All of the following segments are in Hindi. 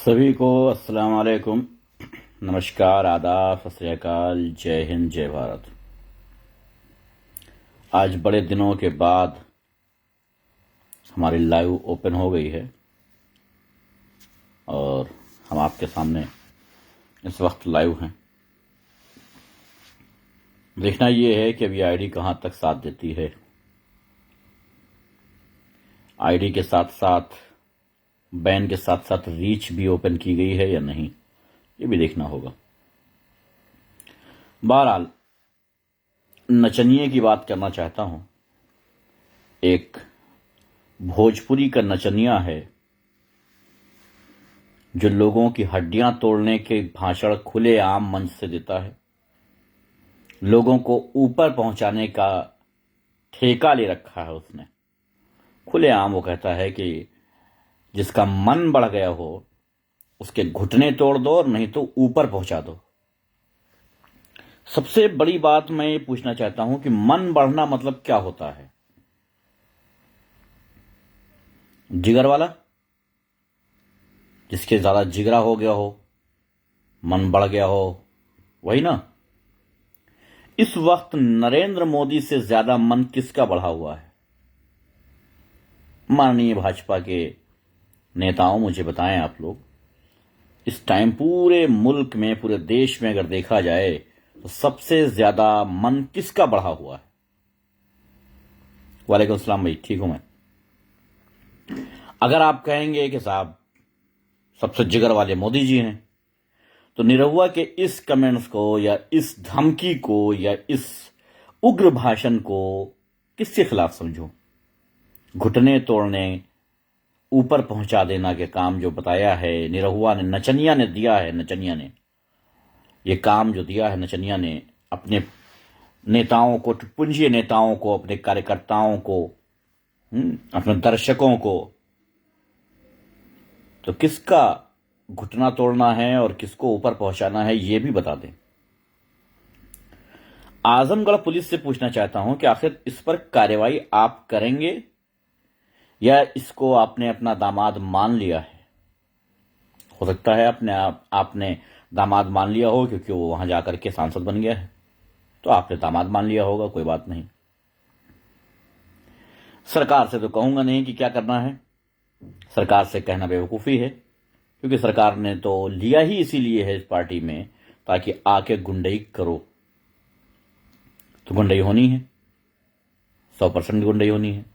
सभी को अस्सलाम वालेकुम, नमस्कार, आदाब, सत श्री अकाल, जय हिंद, जय भारत। आज बड़े दिनों के बाद हमारी लाइव ओपन हो गई है और हम आपके सामने इस वक्त लाइव हैं। देखना ये है कि अभी आईडी कहाँ तक साथ देती है। आईडी के साथ साथ बैन के साथ साथ रीच भी ओपन की गई है या नहीं, ये भी देखना होगा। बहरहाल नचनिए की बात करना चाहता हूं। एक भोजपुरी का नचनिया है जो लोगों की हड्डियां तोड़ने के भाषण खुलेआम मंच से देता है, लोगों को ऊपर पहुंचाने का ठेका ले रखा है उसने। खुलेआम वो कहता है कि जिसका मन बढ़ गया हो उसके घुटने तोड़ दो और नहीं तो ऊपर पहुंचा दो। सबसे बड़ी बात मैं ये पूछना चाहता हूं कि मन बढ़ना मतलब क्या होता है? जिगर वाला, जिसके ज्यादा जिगरा हो गया हो, मन बढ़ गया हो, वही ना। इस वक्त नरेंद्र मोदी से ज्यादा मन किसका बढ़ा हुआ है? माननीय भाजपा के नेताओं, मुझे बताएं आप लोग, इस टाइम पूरे मुल्क में, पूरे देश में अगर देखा जाए तो सबसे ज्यादा मन किसका बढ़ा हुआ है? वालेकुम सलाम भाई, ठीक हूं मैं। अगर आप कहेंगे कि साहब सबसे जिगर वाले मोदी जी हैं, तो निरहुआ के इस कमेंट्स को या इस धमकी को या इस उग्र भाषण को किसके खिलाफ समझूं? घुटने तोड़ने, ऊपर पहुंचा देना के काम जो बताया है निरहुआ ने, नचनिया ने दिया है। नचनिया ने ये काम जो दिया है, नचनिया ने अपने नेताओं को, पुंजीय नेताओं को, अपने कार्यकर्ताओं को, अपने दर्शकों को, तो किसका घुटना तोड़ना है और किसको ऊपर पहुंचाना है ये भी बता दें। आजमगढ़ पुलिस से पूछना चाहता हूं कि आखिर इस पर कार्रवाई आप करेंगे या इसको आपने अपना दामाद मान लिया है? हो सकता है आपने दामाद मान लिया हो क्योंकि वो वहां जाकर के सांसद बन गया है, तो आपने दामाद मान लिया होगा, कोई बात नहीं। सरकार से तो कहूंगा नहीं कि क्या करना है, सरकार से कहना बेवकूफी है, क्योंकि सरकार ने तो लिया ही इसीलिए है इस पार्टी में ताकि आके गुंडई करो। तो गुंडई होनी है, 100% गुंडई होनी है।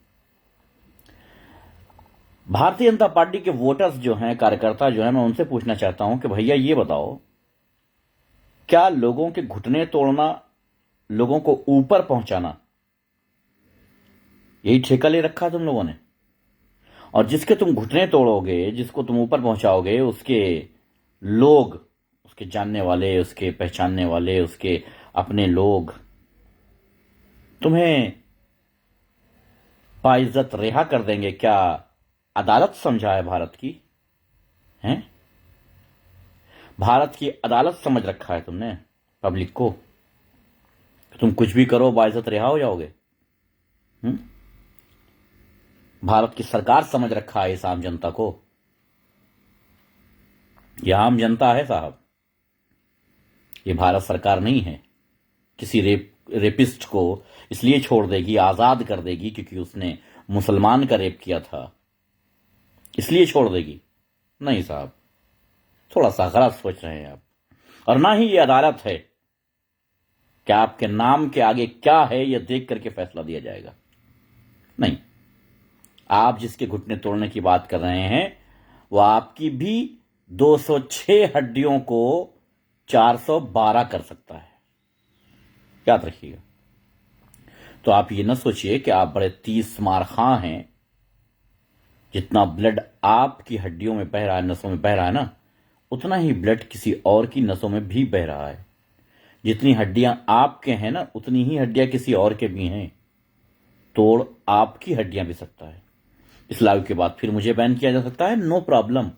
भारतीय जनता पार्टी के वोटर्स जो हैं, कार्यकर्ता जो हैं, मैं उनसे पूछना चाहता हूं कि भैया ये बताओ, क्या लोगों के घुटने तोड़ना, लोगों को ऊपर पहुंचाना, यही ठेका ले रखा तुम लोगों ने? और जिसके तुम घुटने तोड़ोगे, जिसको तुम ऊपर पहुंचाओगे, उसके लोग, उसके जानने वाले, उसके पहचानने वाले, उसके अपने लोग तुम्हें बाइज्जत रिहा कर देंगे? क्या अदालत समझा है भारत की? हैं? भारत की अदालत समझ रखा है तुमने पब्लिक को? तुम कुछ भी करो, बाइज्जत रिहा हो जाओगे? भारत की सरकार समझ रखा है इस आम जनता को? यह आम जनता है साहब, ये भारत सरकार नहीं है। किसी रेपिस्ट को इसलिए छोड़ देगी, आजाद कर देगी क्योंकि उसने मुसलमान का रेप किया था, इसलिए छोड़ देगी? नहीं साहब, थोड़ा सा गलत सोच रहे हैं आप। और ना ही ये अदालत है कि आपके नाम के आगे क्या है यह देख करके फैसला दिया जाएगा। नहीं, आप जिसके घुटने तोड़ने की बात कर रहे हैं वो आपकी भी 206 हड्डियों को 412 कर सकता है, याद रखिएगा। तो आप ये न सोचिए कि आप बड़े 30 मार खां हैं। जितना ब्लड आपकी हड्डियों में बह रहा है, नसों में बह रहा है ना, उतना ही ब्लड किसी और की नसों में भी बह रहा है। जितनी हड्डियां आपके हैं ना, उतनी ही हड्डियां किसी और के भी हैं। तोड़ आपकी हड्डियां भी सकता है। इस लाइव के बाद फिर मुझे बैन किया जा सकता है, नो प्रॉब्लम,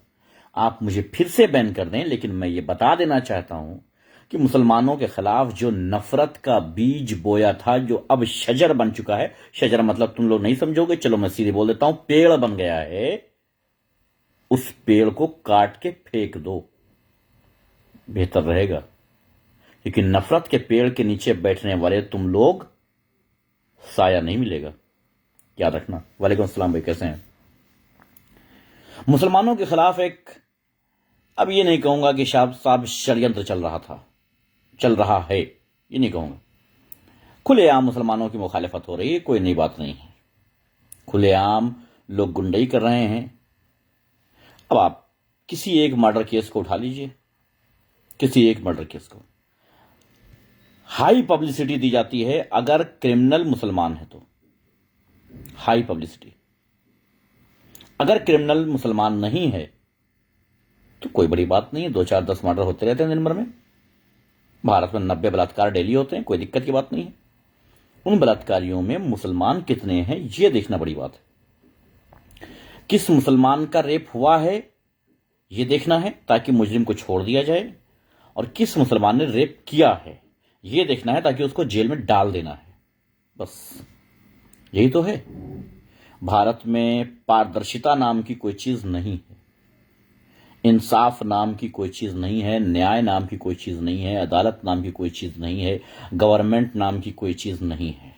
आप मुझे फिर से बैन कर दें। लेकिन मैं ये बता देना चाहता हूं कि मुसलमानों के खिलाफ जो नफरत का बीज बोया था, जो अब शजर बन चुका है, शजर मतलब तुम लोग नहीं समझोगे, चलो मैं सीधे बोल देता हूं, पेड़ बन गया है, उस पेड़ को काट के फेंक दो, बेहतर रहेगा। क्योंकि नफरत के पेड़ के नीचे बैठने वाले तुम लोग साया नहीं मिलेगा, याद रखना। वालेकुम अस्सलाम भाई, कैसे हैं? मुसलमानों के खिलाफ एक, अब ये नहीं कहूंगा कि साहब षड्यंत्र चल रहा है, ये नहीं कहूंगा। खुलेआम मुसलमानों की मुखालिफत हो रही है, कोई नई बात नहीं है। खुलेआम लोग गुंडई कर रहे हैं। अब आप किसी एक मर्डर केस को उठा लीजिए, किसी एक मर्डर केस को हाई पब्लिसिटी दी जाती है। अगर क्रिमिनल मुसलमान है तो हाई पब्लिसिटी, अगर क्रिमिनल मुसलमान नहीं है तो कोई बड़ी बात नहीं है। 2-4-10 मर्डर होते रहते हैं दिन भर में। भारत में 90 बलात्कार डेली होते हैं, कोई दिक्कत की बात नहीं है। उन बलात्कारियों में मुसलमान कितने हैं ये देखना बड़ी बात है। किस मुसलमान का रेप हुआ है ये देखना है ताकि मुजरिम को छोड़ दिया जाए, और किस मुसलमान ने रेप किया है ये देखना है ताकि उसको जेल में डाल देना है। बस यही तो है। भारत में पारदर्शिता नाम की कोई चीज नहीं है, इंसाफ नाम की कोई चीज नहीं है, न्याय नाम की कोई चीज नहीं है, अदालत नाम की कोई चीज नहीं है, गवर्नमेंट नाम की कोई चीज नहीं है।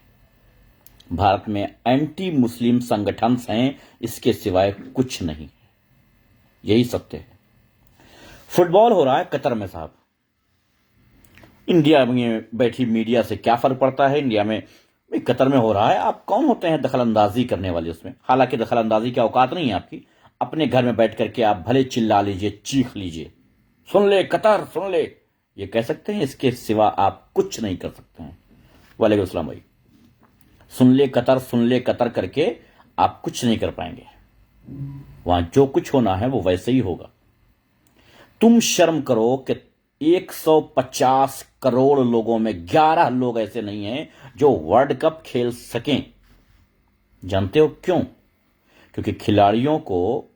भारत में एंटी मुस्लिम संगठन हैं, इसके सिवाय कुछ नहीं है। यही सत्य है। फुटबॉल हो रहा है कतर में साहब, इंडिया में बैठी मीडिया से क्या फर्क पड़ता है? इंडिया में कतर में हो रहा है, आप कौन होते हैं दखल अंदाजी करने वाले उसमें? हालांकि दखल अंदाजी की औकात नहीं है आपकी। अपने घर में बैठ करके आप भले चिल्ला लीजिए, चीख लीजिए, सुन ले कतर सुन ले, ये कह सकते हैं, इसके सिवा आप कुछ नहीं कर सकते हैं। वालेकुम अस्सलाम भाई। सुन ले कतर करके आप कुछ नहीं कर पाएंगे। वहां जो कुछ होना है वो वैसे ही होगा। तुम शर्म करो कि 150 करोड़ लोगों में 11 लोग ऐसे नहीं हैं जो वर्ल्ड कप खेल सकें। जानते हो क्यों? क्योंकि खिलाड़ियों को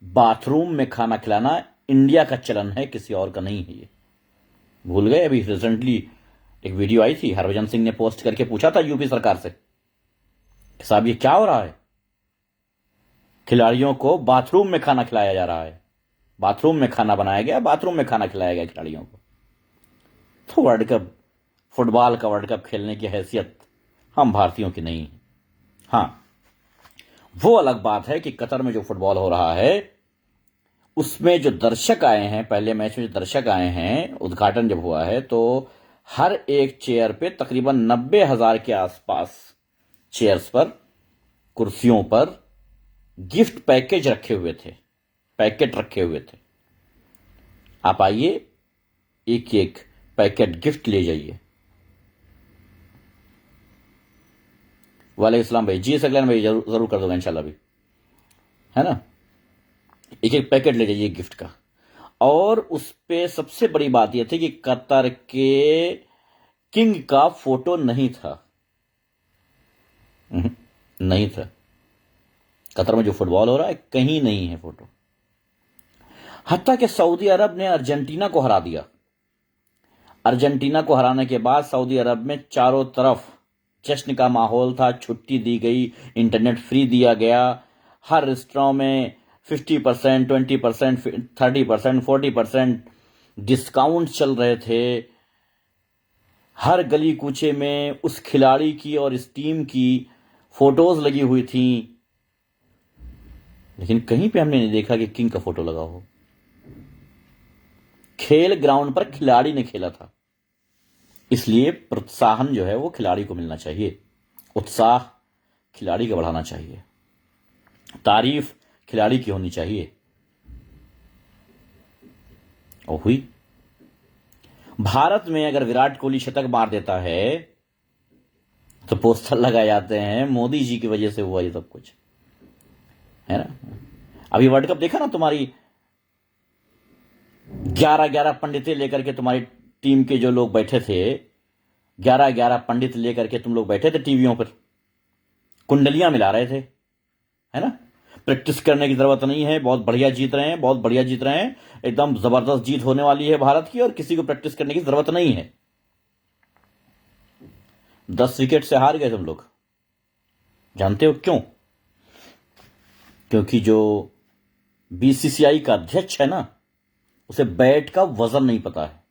बाथरूम में खाना खिलाना इंडिया का चलन है, किसी और का नहीं है। ये भूल गए? अभी रिसेंटली एक वीडियो आई थी, हरभजन सिंह ने पोस्ट करके पूछा था यूपी सरकार से, साहब ये क्या हो रहा है? खिलाड़ियों को बाथरूम में खाना खिलाया जा रहा है, बाथरूम में खाना बनाया गया, बाथरूम में खाना खिलाया गया खिलाड़ियों को। तो वर्ल्ड कप, फुटबॉल का वर्ल्ड कप खेलने की हैसियत हम भारतीयों की नहीं है। हां, वो अलग बात है कि कतर में जो फुटबॉल हो रहा है उसमें जो दर्शक आए हैं, पहले मैच में जो दर्शक आए हैं, उद्घाटन जब हुआ है तो हर एक चेयर पे तकरीबन 90,000 के आसपास चेयर्स पर, कुर्सियों पर गिफ्ट पैकेज रखे हुए थे, पैकेट रखे हुए थे। आप आइए, एक एक पैकेट गिफ्ट ले जाइए। वालेकुम इस्लाम भाई, जी सकलैन भाई, जरूर कर दूंगा इंशाल्लाह भी, है ना। एक एक पैकेट ले जाइए गिफ्ट का। और उस पे सबसे बड़ी बात यह थी कि कतर के किंग का फोटो नहीं था। नहीं था। कतर में जो फुटबॉल हो रहा है कहीं नहीं है फोटो। हत्ता कि सऊदी अरब ने अर्जेंटीना को हरा दिया। अर्जेंटीना को हराने के बाद सऊदी अरब में चारों तरफ जश्न का माहौल था, छुट्टी दी गई, इंटरनेट फ्री दिया गया, हर रेस्टोरेंट में 50%, 20%, 30%, 40% डिस्काउंट चल रहे थे। हर गली कूचे में उस खिलाड़ी की और इस टीम की फोटोज लगी हुई थी, लेकिन कहीं पे हमने नहीं देखा कि किंग का फोटो लगा हो। खेल ग्राउंड पर खिलाड़ी ने खेला था, इसलिए प्रोत्साहन जो है वो खिलाड़ी को मिलना चाहिए, उत्साह खिलाड़ी का बढ़ाना चाहिए, तारीफ खिलाड़ी की होनी चाहिए। और हुई। भारत में अगर विराट कोहली शतक मार देता है तो पोस्टर लगाए जाते हैं, मोदी जी की वजह से हुआ ये सब कुछ, है ना। अभी वर्ल्ड कप देखा ना, तुम्हारी 11-11 पंडितें लेकर के तुम्हारी टीम के जो लोग बैठे थे, 11-11 पंडित लेकर के तुम लोग बैठे थे टीवियों पर, कुंडलियां मिला रहे थे, है ना। प्रैक्टिस करने की जरूरत नहीं है, बहुत बढ़िया जीत रहे हैं, बहुत बढ़िया जीत रहे हैं, एकदम जबरदस्त जीत होने वाली है भारत की, और किसी को प्रैक्टिस करने की जरूरत नहीं है। 10 विकेट से हार गए तुम लोग। जानते हो क्यों? क्योंकि जो बीसीसीआई का अध्यक्ष है ना, उसे बैट का वजन नहीं पता है,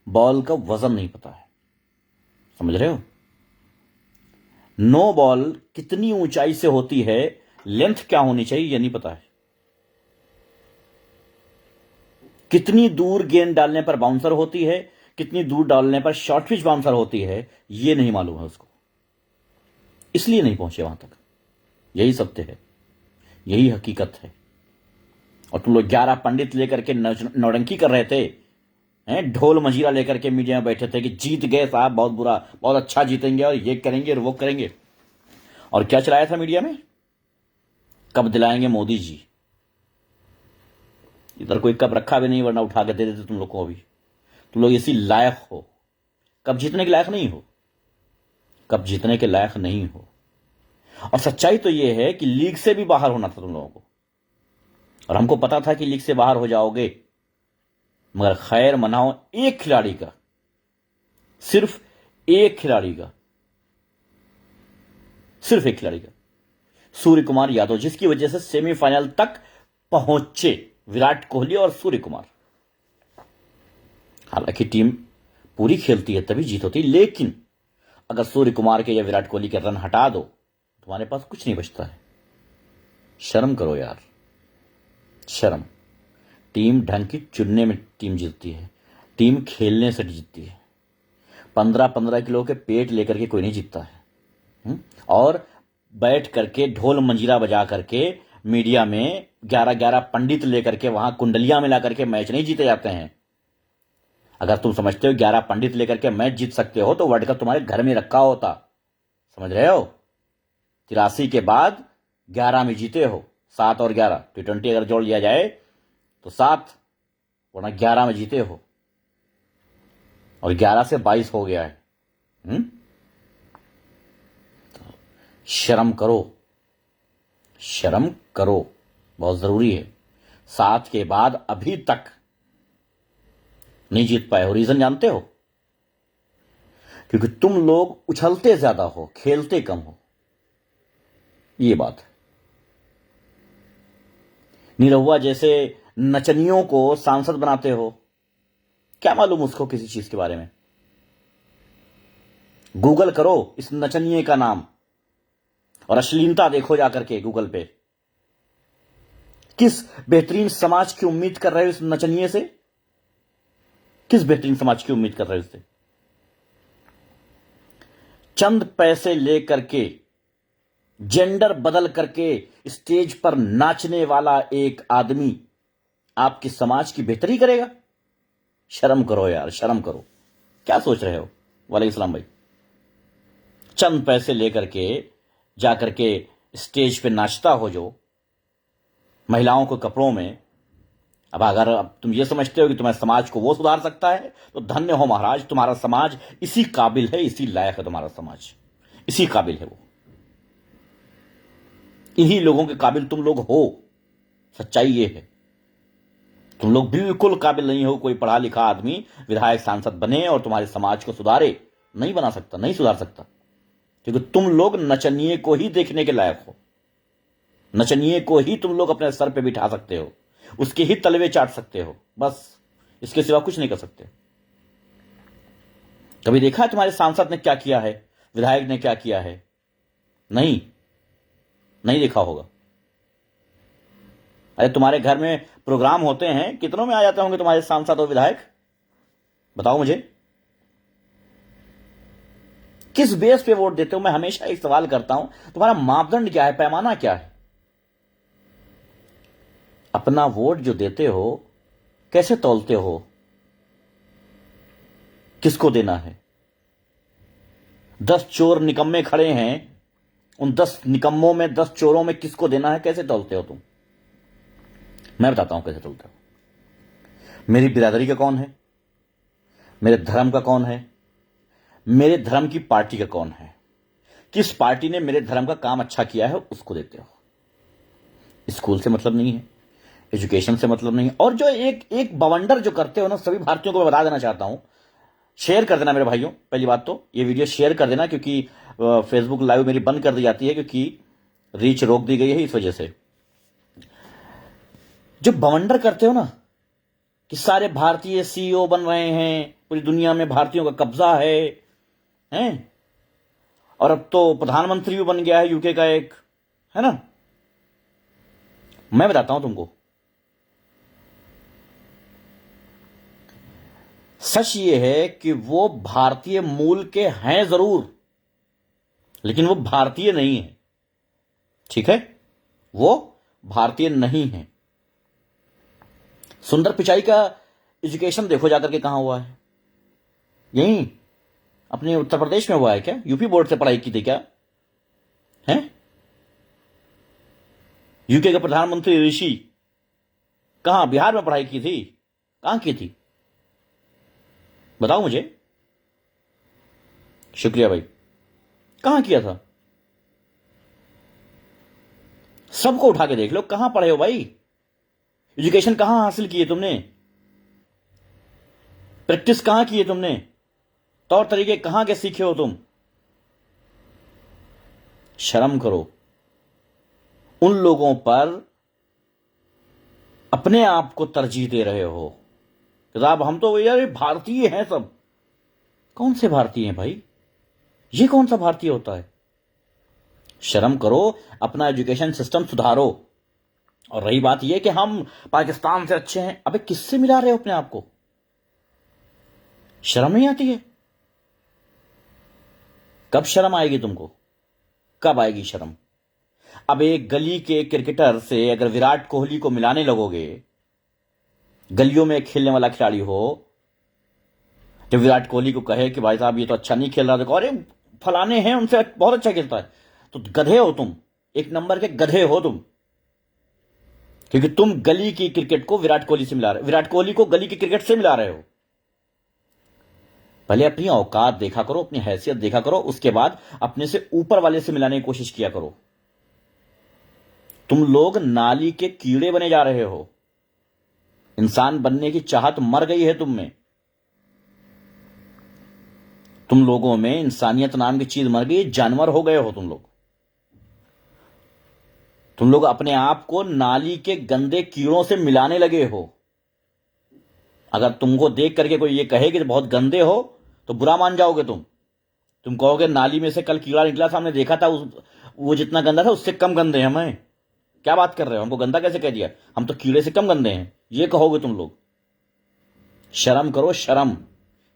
बॉल का वजन नहीं पता है। समझ रहे हो? नो बॉल कितनी ऊंचाई से होती है, लेंथ क्या होनी चाहिए, यह नहीं पता है। कितनी दूर गेंद डालने पर बाउंसर होती है, कितनी दूर डालने पर शॉर्ट पिच बाउंसर होती है, यह नहीं मालूम है उसको, इसलिए नहीं पहुंचे वहां तक। यही सत्य है, यही हकीकत है। और तुम लोग 11 पंडित लेकर के नौटंकी कर रहे थे, ढोल मजीरा लेकर के मीडिया में बैठे थे कि जीत गए साहब, बहुत बुरा, बहुत अच्छा जीतेंगे और ये करेंगे और वो करेंगे। और क्या चलाया था मीडिया में? कब दिलाएंगे मोदी जी। इधर कोई कब रखा भी नहीं, वरना उठा के दे देते तुम लोग को। अभी तुम लोग इसी लायक हो, कब जीतने के लायक नहीं हो, कब जीतने के लायक नहीं हो। और सच्चाई तो यह है कि लीग से भी बाहर होना था तुम लोगों को, और हमको पता था कि लीग से बाहर हो जाओगे, मगर खैर मनाओ एक खिलाड़ी का, सिर्फ एक खिलाड़ी का, सिर्फ एक खिलाड़ी का, सूर्य कुमार यादव, जिसकी वजह से सेमीफाइनल तक पहुंचे विराट कोहली और सूर्य कुमार। हालांकि टीम पूरी खेलती है तभी जीत होती, लेकिन अगर सूर्य कुमार के या विराट कोहली के रन हटा दो, तुम्हारे पास कुछ नहीं बचता है। शर्म करो यार, शर्म। टीम ढंग की चुनने में टीम जीतती है, टीम खेलने से जीतती है। 15-15 किलो के पेट लेकर के कोई नहीं जीतता है। और बैठ करके ढोल मंजीरा बजा करके मीडिया में 11-11 पंडित लेकर के वहां कुंडलियां मिला करके मैच नहीं जीते जाते हैं। अगर तुम समझते हो 11 पंडित लेकर के मैच जीत सकते हो तो वर्ल्ड कप तुम्हारे घर में रखा होता। समझ रहे हो? 83 के बाद 11 में जीते हो, 7 और 11 T20 अगर जोड़ लिया जाए तो 7, वरना 11 में जीते हो, और 11 से 22 हो गया है। तो शर्म करो, शर्म करो, बहुत जरूरी है। 7 के बाद अभी तक नहीं जीत पाए हो, रीजन जानते हो? क्योंकि तुम लोग उछलते ज्यादा हो, खेलते कम हो, ये बात है। निरहुआ जैसे नचनियों को सांसद बनाते हो, क्या मालूम उसको किसी चीज के बारे में। गूगल करो इस नचनिए का नाम और अश्लीलता देखो जाकर के गूगल पे। किस बेहतरीन समाज की उम्मीद कर रहे हो इस नचनिए से? किस बेहतरीन समाज की उम्मीद कर रहे हो इससे? चंद पैसे लेकर के, जेंडर बदल करके स्टेज पर नाचने वाला एक आदमी आपकी समाज की बेहतरी करेगा? शर्म करो यार, शर्म करो। क्या सोच रहे हो? वालेकुम सलाम भाई। चंद पैसे लेकर के जाकर के स्टेज पे नाचता हो जो, महिलाओं को कपड़ों में। अब तुम ये समझते हो कि तुम्हारे समाज को वो सुधार सकता है, तो धन्य हो महाराज, तुम्हारा समाज इसी काबिल है, इसी लायक है। तुम्हारा समाज इसी काबिल है, वो इन्हीं लोगों के काबिल तुम लोग हो। सच्चाई ये है, तुम लोग बिल्कुल काबिल नहीं हो। कोई पढ़ा लिखा आदमी विधायक सांसद बने और तुम्हारे समाज को सुधारे, नहीं बना सकता, नहीं सुधार सकता, क्योंकि तुम लोग नचनिए को ही देखने के लायक हो। नचनिए को ही तुम लोग अपने सर पे बिठा सकते हो, उसके ही तलवे चाट सकते हो, बस। इसके सिवा कुछ नहीं कर सकते। कभी देखा है तुम्हारे सांसद ने क्या किया है, विधायक ने क्या किया है? नहीं, नहीं देखा होगा। अरे तुम्हारे घर में प्रोग्राम होते हैं, कितनों में आ जाते होंगे तुम्हारे सांसद और विधायक? बताओ मुझे, किस बेस पे वोट देते हो? मैं हमेशा एक सवाल करता हूं, तुम्हारा मापदंड क्या है, पैमाना क्या है? अपना वोट जो देते हो कैसे तौलते हो? किसको देना है? 10 चोर निकम्मे खड़े हैं, उन 10 निकम्मों में, 10 चोरों में किसको देना है? कैसे तौलते हो तुम? मैं बताता हूं कैसे तौलते हो। मेरी बिरादरी का कौन है, मेरे धर्म का कौन है, मेरे धर्म की पार्टी का कौन है, किस पार्टी ने मेरे धर्म का काम अच्छा किया है, उसको देते हो। स्कूल से मतलब नहीं है, एजुकेशन से मतलब नहीं है। और जो एक बवंडर जो करते हो ना, सभी भारतीयों को मैं बता देना चाहता हूं, शेयर कर देना मेरे भाइयों। पहली बात तो ये वीडियो शेयर कर देना, क्योंकि फेसबुक लाइव मेरी बंद कर दी जाती है, क्योंकि रीच रोक दी गई है, इस वजह से। जो बवंडर करते हो ना कि सारे भारतीय सीईओ बन रहे हैं, पूरी दुनिया में भारतीयों का कब्जा हैं, और अब तो प्रधानमंत्री भी बन गया है यूके का एक, है ना। मैं बताता हूं तुमको, सच ये है कि वो भारतीय मूल के हैं जरूर, लेकिन वो भारतीय नहीं है। ठीक है, वो भारतीय नहीं है। सुंदर पिचाई का एजुकेशन देखो जाकर के कहां हुआ है, यहीं अपने उत्तर प्रदेश में हुआ है क्या? यूपी बोर्ड से पढ़ाई की थी क्या? है यूके का प्रधानमंत्री ऋषि कहां, बिहार में पढ़ाई की थी? कहां की थी, बताओ मुझे। शुक्रिया भाई, कहां किया था? सबको उठा के देख लो, कहां पढ़े हो भाई? एजुकेशन कहां हासिल की है तुमने? प्रैक्टिस कहां की है तुमने? तौर तरीके कहां के सीखे हो तुम? शर्म करो। उन लोगों पर अपने आप को तरजीह दे रहे हो कि साहब हम तो यार भारतीय हैं सब। कौन से भारतीय हैं भाई? ये कौन सा भारतीय होता है? शर्म करो, अपना एजुकेशन सिस्टम सुधारो। और रही बात यह कि हम पाकिस्तान से अच्छे हैं, अबे किससे मिला रहे हो अपने आप को? शर्म नहीं आती है? कब शर्म आएगी तुमको? कब आएगी शर्म? अब एक गली के क्रिकेटर से अगर विराट कोहली को मिलाने लगोगे, गलियों में खेलने वाला खिलाड़ी हो, जब विराट कोहली को कहे कि भाई साहब ये तो अच्छा नहीं खेल रहा, देखो अरे फलाने हैं उनसे बहुत अच्छा खेलता है, तो गधे हो तुम, एक नंबर के गधे हो तुम। क्योंकि तुम गली की क्रिकेट को विराट कोहली से मिला रहे हो, विराट कोहली को गली की क्रिकेट से मिला रहे हो। पहले अपनी औकात देखा करो, अपनी हैसियत देखा करो, उसके बाद अपने से ऊपर वाले से मिलाने की कोशिश किया करो। तुम लोग नाली के कीड़े बने जा रहे हो। इंसान बनने की चाहत मर गई है तुम में। तुम लोगों में इंसानियत नाम की चीज मर गई, जानवर हो गए हो तुम लोग। तुम लोग अपने आप को नाली के गंदे कीड़ों से मिलाने लगे हो। अगर तुमको देख करके कोई ये कहे कि बहुत गंदे हो तो बुरा मान जाओगे तुम कहोगे नाली में से कल कीड़ा निकला था, हमने देखा था, वो जितना गंदा था उससे कम गंदे हैं हमें। क्या बात कर रहे हो, हमको गंदा कैसे कह दिया? हम तो कीड़े से कम गंदे हैं, ये कहोगे तुम लोग। शर्म करो, शर्म।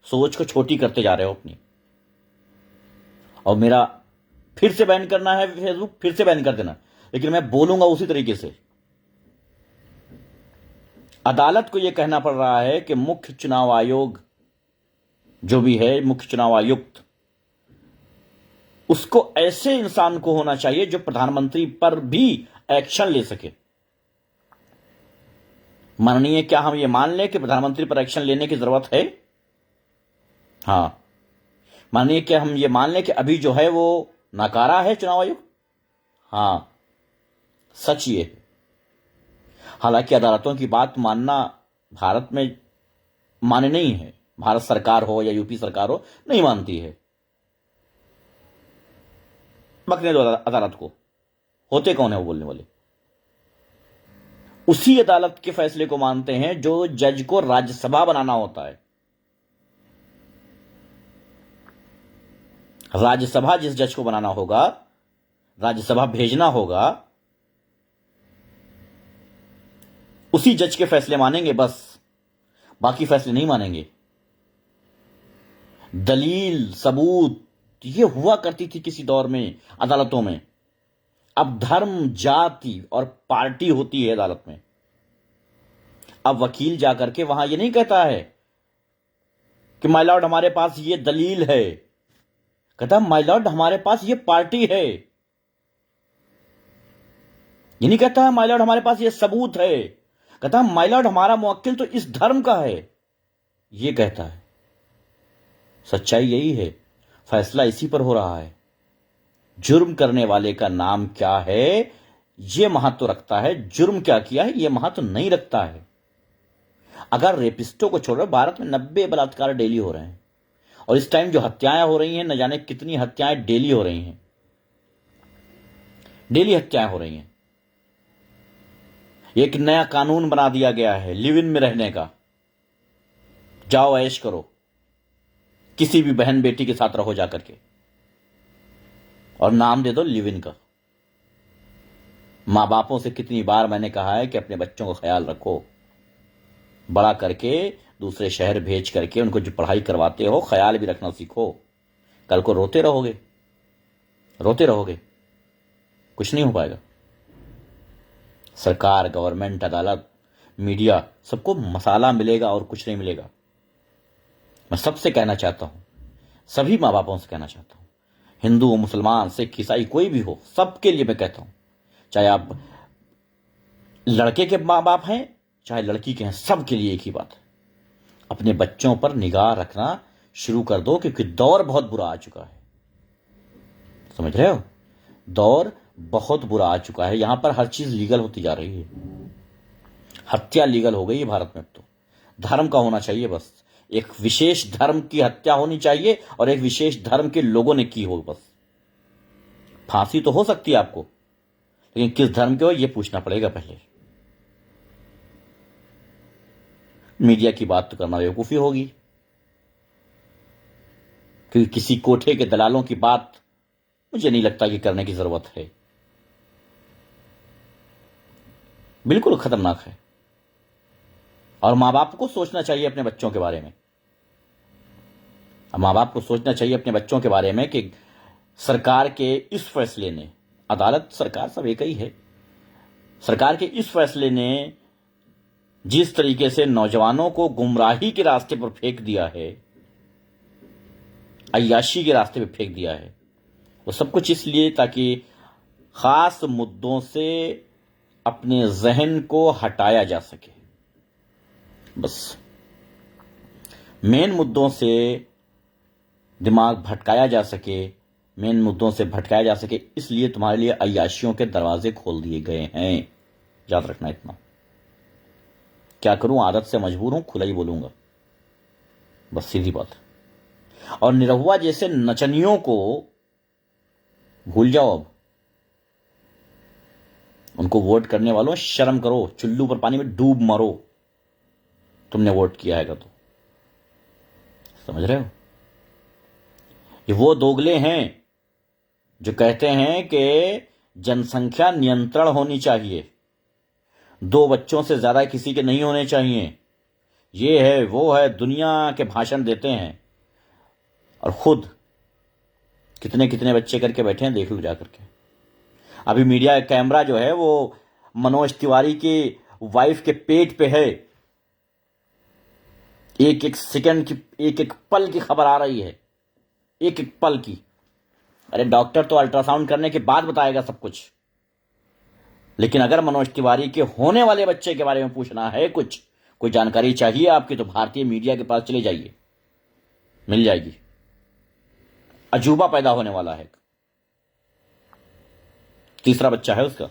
सोच को छोटी करते जा रहे हो अपनी। और मेरा फिर से बैन करना है फेसबुक, फिर से बैन कर देना, लेकिन मैं बोलूंगा उसी तरीके से। अदालत को यह कहना पड़ रहा है कि मुख्य चुनाव आयोग जो भी है, मुख्य चुनाव आयुक्त, उसको ऐसे इंसान को होना चाहिए जो प्रधानमंत्री पर भी एक्शन ले सके। माननीय, क्या हम ये मान लें कि प्रधानमंत्री पर एक्शन लेने की जरूरत है? हां माननीय, क्या हम ये मान लें कि अभी जो है वो नकारा है चुनाव आयोग? हां, सच ये है। हालांकि अदालतों की बात मानना भारत में माने नहीं है, भारत सरकार हो या यूपी सरकार हो, नहीं मानती है। बकने दो अदालत को, होते कौन है वो बोलने वाले? उसी अदालत के फैसले को मानते हैं जो जज को राज्यसभा बनाना होता है। राज्यसभा जिस जज को बनाना होगा, राज्यसभा भेजना होगा, उसी जज के फैसले मानेंगे बस, बाकी फैसले नहीं मानेंगे। दलील सबूत ये हुआ करती थी किसी दौर में अदालतों में। अब धर्म, जाति और पार्टी होती है अदालत में। अब वकील जाकर के वहां ये नहीं कहता है कि माय लॉर्ड हमारे पास ये दलील है, कहता माय लॉर्ड हमारे पास ये पार्टी है। ये नहीं कहता है माय लॉर्ड हमारे पास ये सबूत है, कहता माय लॉर्ड हमारा मुवक्किल तो इस धर्म का है, ये कहता है। सच्चाई यही है, फैसला इसी पर हो रहा है। जुर्म करने वाले का नाम क्या है यह महत्व रखता है, जुर्म क्या किया है यह महत्व नहीं रखता है। अगर रेपिस्टों को छोड़, भारत में 90 बलात्कार डेली हो रहे हैं, और इस टाइम जो हत्याएं हो रही हैं, न जाने कितनी हत्याएं डेली हो रही हैं, डेली हत्याएं हो रही हैं। एक नया कानून बना दिया गया है लिव इन में रहने का। जाओ ऐश करो, किसी भी बहन बेटी के साथ रहो जाकर के, और नाम दे दो लिव इन का। मां बापों से कितनी बार मैंने कहा है कि अपने बच्चों का ख्याल रखो, बड़ा करके दूसरे शहर भेज करके उनको जो पढ़ाई करवाते हो ख्याल भी रखना सीखो। कल को रोते रहोगे, रोते रहोगे, कुछ नहीं हो पाएगा। सरकार, गवर्नमेंट, अदालत, मीडिया, सबको मसाला मिलेगा और कुछ नहीं मिलेगा। मैं सबसे कहना चाहता हूं, सभी मां बापों से कहना चाहता हूं, हिंदू, मुसलमान, सिख, ईसाई, कोई भी हो, सबके लिए मैं कहता हूं, चाहे आप लड़के के मां बाप हैं चाहे लड़की के हैं, सबके लिए एक ही बात है, अपने बच्चों पर निगाह रखना शुरू कर दो, क्योंकि दौर बहुत बुरा आ चुका है। समझ रहे हो? दौर बहुत बुरा आ चुका है। यहां पर हर चीज लीगल होती जा रही है। हत्या लीगल हो गई है भारत में। अब तो धर्म का होना चाहिए, बस एक विशेष धर्म की हत्या होनी चाहिए और एक विशेष धर्म के लोगों ने की हो। बस फांसी तो हो सकती है आपको, लेकिन किस धर्म के हो यह पूछना पड़ेगा पहले। मीडिया की बात तो करना बेवकूफी होगी, क्योंकि किसी कोठे के दलालों की बात मुझे नहीं लगता कि करने की जरूरत है। बिल्कुल खतरनाक है। और मां बाप को सोचना चाहिए अपने बच्चों के बारे में। मां बाप को सोचना चाहिए अपने बच्चों के बारे में कि सरकार के इस फैसले ने, अदालत सरकार सब एक ही है, सरकार के इस फैसले ने जिस तरीके से नौजवानों को गुमराही के रास्ते पर फेंक दिया है, अय्याशी के रास्ते पर फेंक दिया है, वो सब कुछ इसलिए ताकि खास मुद्दों से अपने जहन को हटाया जा सके। बस मेन मुद्दों से दिमाग भटकाया जा सके, मेन मुद्दों से भटकाया जा सके, इसलिए तुम्हारे लिए अय्याशियों के दरवाजे खोल दिए गए हैं। याद रखना इतना। क्या करूं, आदत से मजबूर हूं, खुला ही बोलूंगा, बस सीधी बात। और निरहुआ जैसे नचनियों को भूल जाओ। अब उनको वोट करने वालों शर्म करो, चुल्लू पर पानी में डूब मरो, तुमने वोट किया है तो। समझ रहे हो? ये वो दोगले हैं जो कहते हैं कि जनसंख्या नियंत्रण होनी चाहिए, 2 बच्चों से ज्यादा किसी के नहीं होने चाहिए, ये है वो है, दुनिया के भाषण देते हैं, और खुद कितने कितने बच्चे करके बैठे हैं, देख लो जाकर के। अभी मीडिया कैमरा जो है वो मनोज तिवारी की वाइफ के पेट पे है, एक एक सेकंड की, एक एक पल की खबर आ रही है, एक एक पल की। अरे डॉक्टर तो अल्ट्रासाउंड करने के बाद बताएगा सब कुछ, लेकिन अगर मनोज तिवारी के होने वाले बच्चे के बारे में पूछना है, कुछ कोई जानकारी चाहिए आपकी, तो भारतीय मीडिया के पास चले जाइए, मिल जाएगी। अजूबा पैदा होने वाला है, 3रा बच्चा है उसका,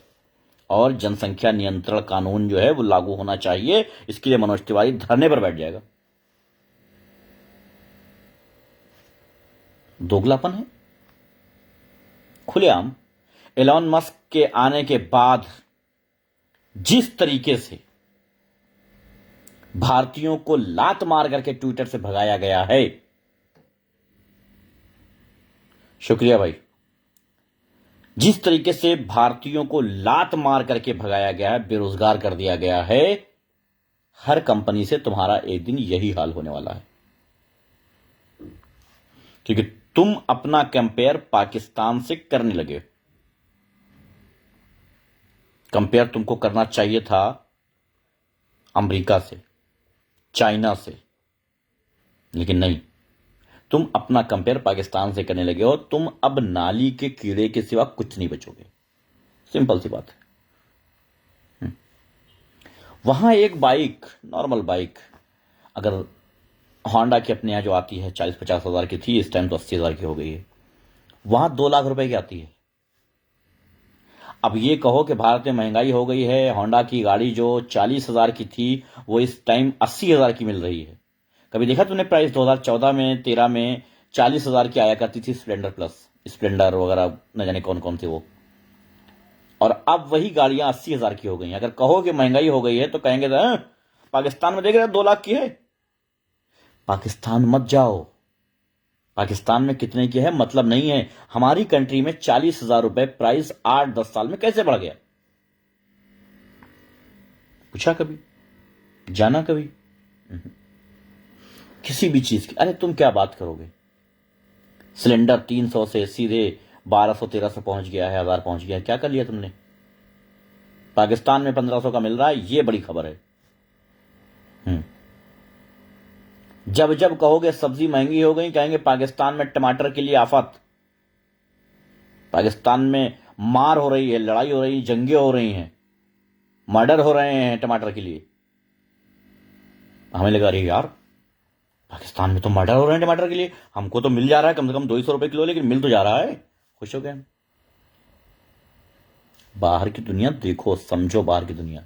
और जनसंख्या नियंत्रण कानून जो है वो लागू होना चाहिए, इसके लिए मनोज तिवारी धरने पर बैठ जाएगा। दोगलापन है खुलेआम। एलॉन मस्क के आने के बाद जिस तरीके से भारतीयों को लात मार करके ट्विटर से भगाया गया है, शुक्रिया भाई, जिस तरीके से भारतीयों को लात मार करके भगाया गया है, बेरोजगार कर दिया गया है, हर कंपनी से तुम्हारा एक दिन यही हाल होने वाला है, क्योंकि तुम अपना कंपेयर पाकिस्तान से करने लगे। कंपेयर तुमको करना चाहिए था अमेरिका से, चाइना से, लेकिन नहीं, तुम अपना कंपेयर पाकिस्तान से करने लगे हो। तुम अब नाली के कीड़े के सिवा कुछ नहीं बचोगे, सिंपल सी बात है। वहां एक बाइक, नॉर्मल बाइक, अगर होंडा की अपने यहां जो आती है 40-50 हजार की थी, इस टाइम तो 80 हजार की हो गई है, वहां 2 लाख रुपए की आती है। अब ये कहो कि भारत में महंगाई हो गई है, होंडा की गाड़ी जो 40 हजार की थी वो इस टाइम 80 हजार की मिल रही है। कभी देखा तूने प्राइस? 2014 में 13 में 40 हजार की आया करती थी स्प्लेंडर प्लस, स्प्लेंडर वगैरह, न जाने कौन कौन थे वो, और अब वही गाड़ियां 80,000 की हो गई हैं। अगर कहो कि महंगाई हो गई है तो कहेंगे पाकिस्तान में देख रहे 2 लाख की है। पाकिस्तान मत जाओ, पाकिस्तान में कितने की है मतलब नहीं है। हमारी कंट्री में 40,000 रुपए प्राइस 8-10 साल में कैसे बढ़ गया? पूछा कभी? जाना कभी? किसी भी चीज की, अरे तुम क्या बात करोगे? सिलेंडर 300 से सीधे 1200-1300 पहुंच गया है, 1000 पहुंच गया है। क्या कर लिया तुमने? पाकिस्तान में 1500 का मिल रहा है, ये बड़ी खबर है। जब जब कहोगे सब्जी महंगी हो गई, कहेंगे पाकिस्तान में टमाटर के लिए आफत, पाकिस्तान में मार हो रही है, लड़ाई हो रही है, जंगें हो रही हैं, मर्डर हो रहे हैं टमाटर के लिए। हमें लगा रही यार पाकिस्तान में तो मर्डर हो रहे हैं टमाटर के लिए, हमको तो मिल जा रहा है कम से कम 200 रुपए किलो, लेकिन मिल तो जा रहा है। खुश हो गए। बाहर की दुनिया देखो, समझो बाहर की दुनिया।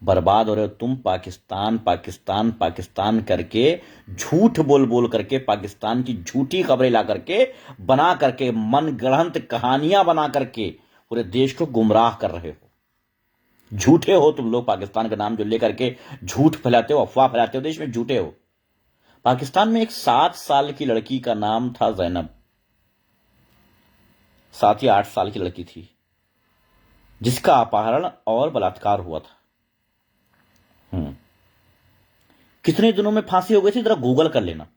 बर्बाद हो रहे हो तुम। पाकिस्तान पाकिस्तान पाकिस्तान करके झूठ बोल बोल करके, पाकिस्तान की झूठी खबरें ला करके, बना करके, मन गढ़ंत कहानियां बना करके पूरे देश को गुमराह कर रहे हो। झूठे हो तुम लोग। पाकिस्तान का नाम जो लेकर के झूठ फैलाते हो, अफवाह फैलाते हो, देश में झूठे हो। पाकिस्तान में एक 7 साल की लड़की का नाम था जैनब, 7 या 8 साल की लड़की थी जिसका अपहरण और बलात्कार हुआ था। कितने दिनों में फांसी हो गई थी? जरा गूगल कर लेना।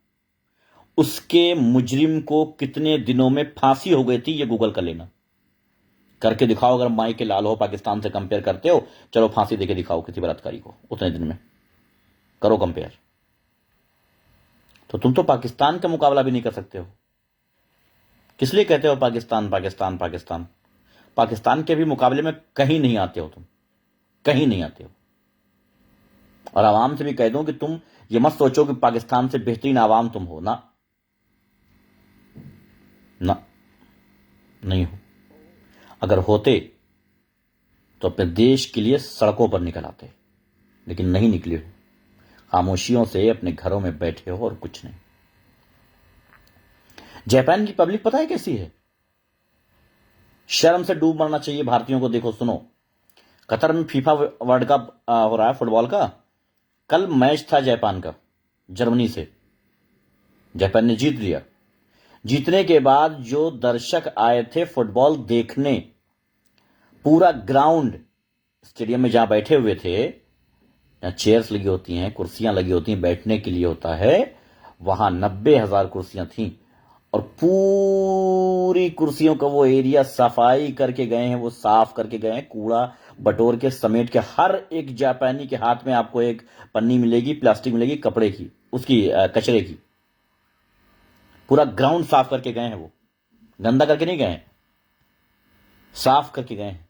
उसके मुजरिम को कितने दिनों में फांसी हो गई थी, ये गूगल कर लेना। करके दिखाओ। अगर माई के लाल हो, पाकिस्तान से कंपेयर करते हो, चलो फांसी देके दिखाओ किसी बलात्कारी को उतने दिन में, करो कंपेयर। तो तुम तो पाकिस्तान का मुकाबला भी नहीं कर सकते हो। किस लिए कहते हो पाकिस्तान पाकिस्तान पाकिस्तान? पाकिस्तान के भी मुकाबले में कहीं नहीं आते हो तुम, कहीं नहीं आते हो। और आवाम से भी कह दूं कि तुम ये मत सोचो कि पाकिस्तान से बेहतरीन आवाम तुम हो ना, ना, नहीं हो। अगर होते तो अपने देश के लिए सड़कों पर निकल आते, लेकिन नहीं निकले हो। खामोशियों से अपने घरों में बैठे हो और कुछ नहीं। जापान की पब्लिक पता है कैसी है? शर्म से डूब मरना चाहिए भारतीयों को। देखो सुनो, कतर में फीफा वर्ल्ड कप हो रहा है फुटबॉल का। कल मैच था जापान का जर्मनी से, जापान ने जीत लिया। जीतने के बाद जो दर्शक आए थे फुटबॉल देखने, पूरा ग्राउंड, स्टेडियम में जहां बैठे हुए थे, जहां चेयर्स लगी होती हैं, कुर्सियां लगी होती हैं, बैठने के लिए होता है, वहां 90,000 कुर्सियां थीं। और पूरी कुर्सियों का वो एरिया सफाई करके गए हैं, वो साफ करके गए हैं, कूड़ा बटोर के समेट के। हर एक जापानी के हाथ में आपको एक पन्नी मिलेगी, प्लास्टिक मिलेगी, कपड़े की, उसकी कचरे की। पूरा ग्राउंड साफ करके गए हैं। वो गंदा करके नहीं गए हैं, साफ करके गए हैं।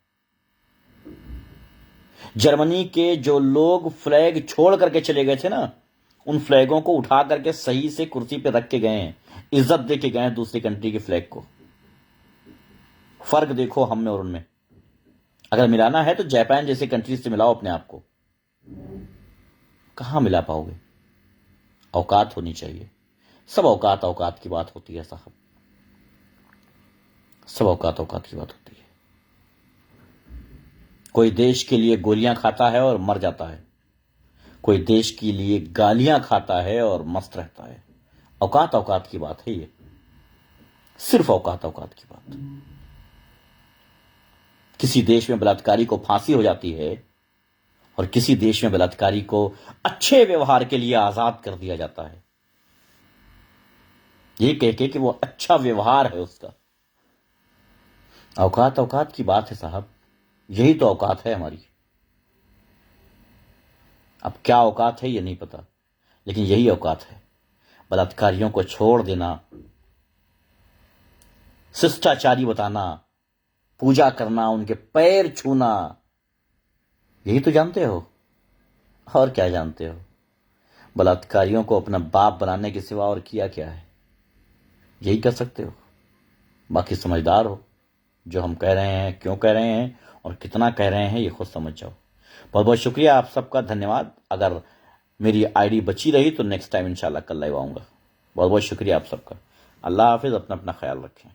जर्मनी के जो लोग फ्लैग छोड़ करके चले गए थे ना, उन फ्लैगों को उठा करके सही से कुर्सी पे रख के गए हैं, इज्जत दे के गए हैं दूसरी कंट्री के फ्लैग को। फर्क देखो हम में और उनमें। अगर मिलाना है तो जापान जैसे कंट्री से मिलाओ अपने आप को। कहां मिला पाओगे? औकात होनी चाहिए। सब औकात औकात की बात होती है साहब, सब औकात औकात की बात होती है। कोई देश के लिए गोलियां खाता है और मर जाता है, कोई देश के लिए गालियां खाता है और मस्त रहता है। औकात औकात की बात है ये, सिर्फ औकात औकात की बात। किसी देश में बलात्कारी को फांसी हो जाती है और किसी देश में बलात्कारी को अच्छे व्यवहार के लिए आजाद कर दिया जाता है, ये कह के कि वो अच्छा व्यवहार है उसका। औकात औकात की बात है साहब, यही तो औकात है हमारी। अब क्या औकात है ये नहीं पता, लेकिन यही औकात है। बलात्कारियों को छोड़ देना, शिष्टाचारी बताना, पूजा करना, उनके पैर छूना, यही तो जानते हो। और क्या जानते हो? बलात्कारियों को अपना बाप बनाने के सिवा और किया क्या है? यही कर सकते हो। बाकी समझदार हो, जो हम कह रहे हैं क्यों कह रहे हैं और कितना कह रहे हैं ये खुद समझ जाओ। बहुत बहुत शुक्रिया आप सबका, धन्यवाद। अगर मेरी आईडी बची रही तो नेक्स्ट टाइम इंशाल्लाह कल लाइव आऊंगा। बहुत बहुत शुक्रिया आप सबका। अल्लाह हाफिज, अपना अपना ख्याल रखें।